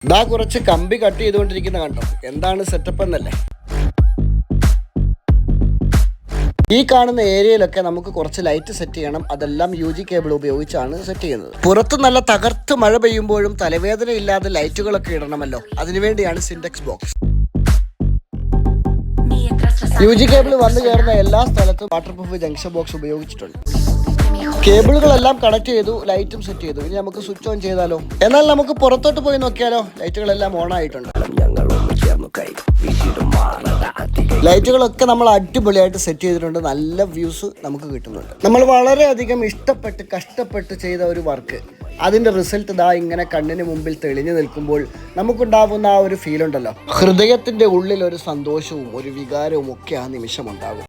ഇതാ കുറച്ച് കമ്പി കട്ട് ചെയ്തുകൊണ്ടിരിക്കുന്ന കണ്ടോ, എന്താണ് സെറ്റപ്പ് എന്നല്ലേ. ഈ കാണുന്ന ഏരിയയിലൊക്കെ നമുക്ക് കുറച്ച് ലൈറ്റ് സെറ്റ് ചെയ്യണം. അതെല്ലാം UG കേബിൾ ഉപയോഗിച്ചാണ് സെറ്റ് ചെയ്യുന്നത്. പുറത്ത് നല്ല തകർത്ത് മഴ പെയ്യുമ്പോഴും തലവേദന ഇല്ലാതെ ലൈറ്റുകളൊക്കെ ഇടണമല്ലോ, അതിനുവേണ്ടിയാണ് സിൻടെക്സ് ബോക്സ്. UG കേബിൾ വന്നു കയറുന്ന എല്ലാ സ്ഥലത്തും വാട്ടർ പ്രൂഫ് ജംഗ്ഷൻ ബോക്സ് ഉപയോഗിച്ചിട്ടുണ്ട്. കേബിളുകളെല്ലാം കണക്ട് ചെയ്തു, ലൈറ്റും സെറ്റ് ചെയ്തു. ഇനി നമുക്ക് സ്വിച്ച് ഓൺ ചെയ്താലോ. എന്നാൽ നമുക്ക് പുറത്തോട്ട് പോയി നോക്കിയാലോ. ലൈറ്റുകളെല്ലാം ഓൺ ആയിട്ടുണ്ട്. ലൈറ്റുകളൊക്കെ നമ്മൾ അടിപൊളിയായിട്ട് സെറ്റ് ചെയ്തിട്ടുണ്ട്. നല്ല വ്യൂസ് നമുക്ക് കിട്ടുന്നുണ്ട്. നമ്മൾ വളരെയധികം ഇഷ്ടപ്പെട്ട് കഷ്ടപ്പെട്ട് ചെയ്ത ഒരു വർക്ക്, അതിൻ്റെ റിസൾട്ട് ഇതാ ഇങ്ങനെ കണ്ണിന് മുമ്പിൽ തെളിഞ്ഞു നിൽക്കുമ്പോൾ നമുക്കുണ്ടാവുന്ന ആ ഒരു ഫീൽ ഉണ്ടല്ലോ, ഹൃദയത്തിൻ്റെ ഉള്ളിൽ ഒരു സന്തോഷവും ഒരു വികാരവും ഒക്കെ ആ നിമിഷം ഉണ്ടാകും.